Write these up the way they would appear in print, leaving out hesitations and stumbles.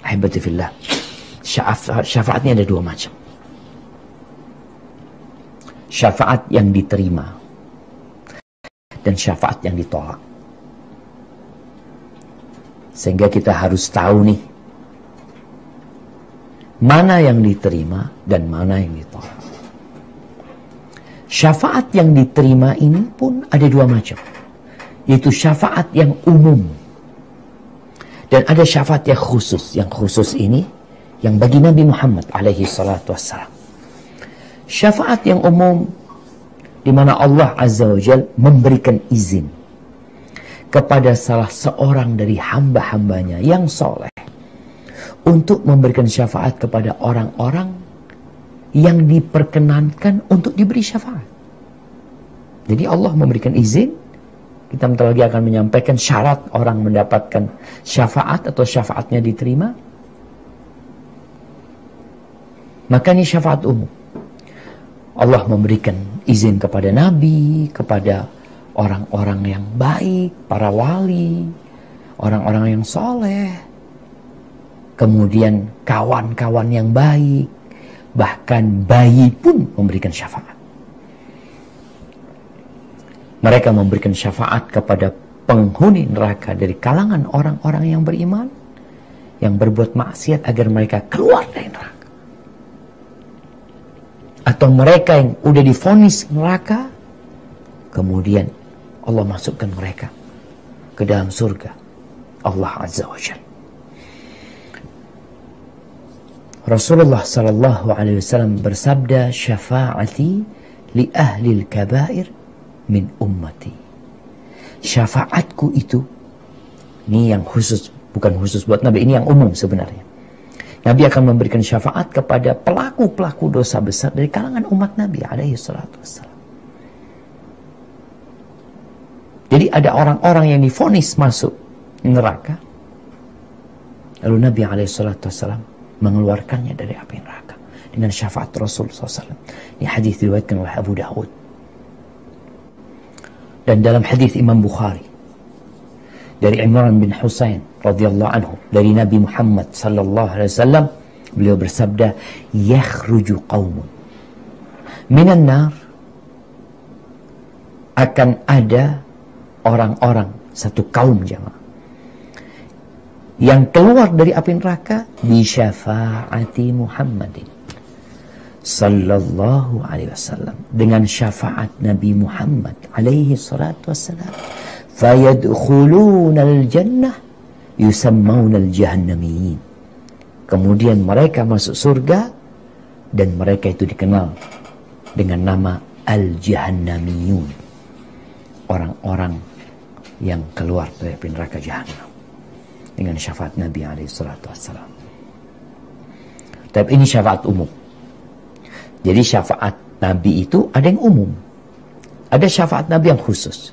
Ahibati fillah, syafaatnya ada dua macam. Syafaat yang diterima dan syafaat yang ditolak. Sehingga kita harus tahu nih, mana yang diterima dan mana yang ditolak. Syafaat yang diterima ini pun ada dua macam, yaitu syafaat yang umum dan ada syafaat yang khusus. Yang khusus ini yang bagi Nabi Muhammad alaihi salatu wassalam. Syafaat yang umum di mana Allah Azza wa Jalla memberikan izin kepada salah seorang dari hamba-hambanya yang soleh untuk memberikan syafaat kepada orang-orang yang diperkenankan untuk diberi syafaat. Jadi Allah memberikan izin. Kita bentar lagi akan menyampaikan syarat orang mendapatkan syafaat atau syafaatnya diterima. Maka ini syafaat umum. Allah memberikan izin kepada Nabi, kepada orang-orang yang baik, para wali, orang-orang yang soleh, kemudian kawan-kawan yang baik, bahkan bayi pun memberikan syafaat. Mereka memberikan syafaat kepada penghuni neraka dari kalangan orang-orang yang beriman, yang berbuat maksiat agar mereka keluar dari neraka. Atau mereka yang udah divonis neraka, kemudian Allah masukkan mereka ke dalam surga Allah Azza wa Jalla. Rasulullah sallallahu alaihi wasallam bersabda, "Syafaati li ahli al-kabair min ummati." Syafaatku itu, ini yang khusus, bukan khusus buat Nabi, ini yang umum sebenarnya. Nabi akan memberikan syafaat kepada pelaku-pelaku dosa besar dari kalangan umat Nabi alaihi salatu wassalam. Jadi ada orang-orang yang divonis masuk neraka, lalu Nabi alaihi salatu wassalam mengeluarkannya dari api neraka dengan syafaat Rasul SAW. Ini hadis diriwayatkan oleh Abu Dawud. Dan dalam hadis Imam Bukhari dari Imran bin Husain radhiyallahu anhu dari Nabi Muhammad sallallahu alaihi wasallam, beliau bersabda, "Yakhruju qaumun minan nar." Akan ada orang-orang, satu kaum jamaah, yang keluar dari api neraka bi syafaati Muhammadin sallallahu alaihi wasallam, dengan syafaat Nabi Muhammad alaihi salatu wassalam. Fayadkhuluna al-jannah yusammawna al-jahannamiyin. Kemudian mereka masuk surga dan mereka itu dikenal dengan nama al-jahannamiyun, orang-orang yang keluar dari api neraka jahanam dengan syafaat Nabi alaihi salatu wassalam. Tapi ini syafaat umum. Jadi syafaat Nabi itu ada yang umum, ada syafaat Nabi yang khusus.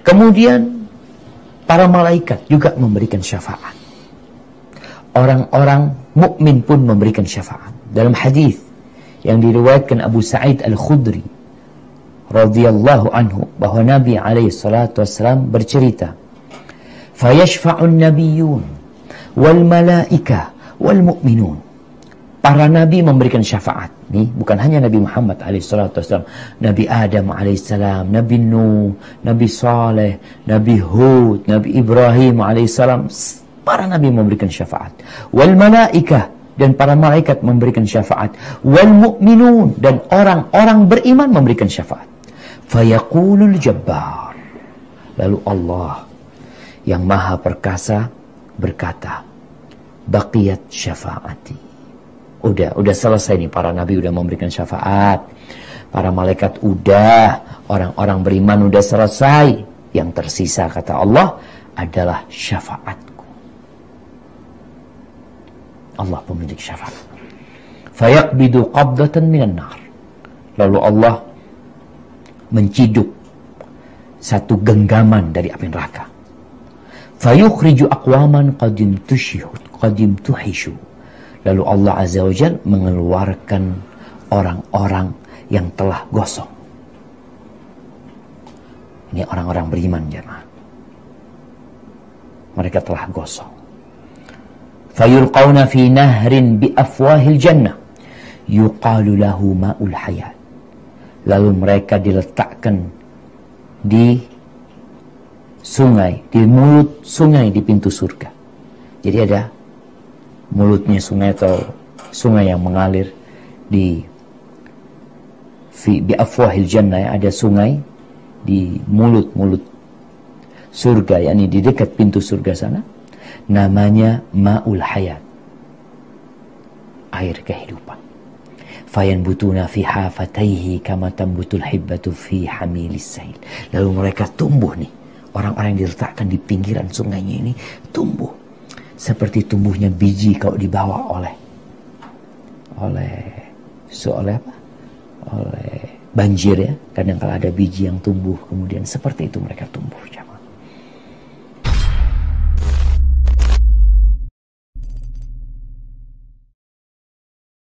Kemudian para malaikat juga memberikan syafaat. Orang-orang mukmin pun memberikan syafaat. Dalam hadis yang diriwayatkan Abu Sa'id Al-Khudri radhiyallahu anhu, bahwa Nabi alaihi salatu wassalam bercerita, "Fayashfa'un nabiyyun wal malaika wal mu'minun." Para nabi memberikan syafaat. Nih, bukan hanya Nabi Muhammad alaihissalam, Nabi Adam alaihissalam, Nabi Nuh, Nabi Saleh, Nabi Hud, Nabi Ibrahim alaihissalam. Para nabi memberikan syafaat. Wal malaikah, dan para malaikat memberikan syafaat. Wal mu'minun, dan orang-orang beriman memberikan syafaat. Fayaqulul Jabbar, lalu Allah yang maha perkasa berkata, "Baqiyat syafaati." Udah selesai nih, para nabi udah memberikan syafaat, para malaikat udah, orang-orang beriman udah selesai. Yang tersisa, kata Allah, adalah syafaatku. Allah pemilik syafaat. Fayaqbidu qabdatan minan nar. Lalu Allah menciduk satu genggaman dari api neraka. Fayukhriju aqwaman qadim tuhishu. Lalu Allah Azza wa Jalla mengeluarkan orang-orang yang telah gosong. Ini orang-orang beriman, jemaah. Mereka telah gosong. fayulqawna fi nahrin bi afwahil jannah yuqalu lahu ma'ul hayat. Lalu mereka diletakkan di sungai, di mulut sungai di pintu surga. Jadi ada mulutnya sungai atau sungai yang mengalir di bi afwahil jannah, ada sungai di mulut-mulut surga, yakni di dekat pintu surga sana, namanya ma'ul hayat, air kehidupan. Fayanbutuna fi hafataihi kama tambutul hibbatu fi hamilis sail. Lalu mereka tumbuh nih, orang-orang yang diletakkan di pinggiran sungainya ini tumbuh seperti tumbuhnya biji kalau dibawa oleh banjir ya. Kadang kalau ada biji yang tumbuh, kemudian seperti itu mereka tumbuh.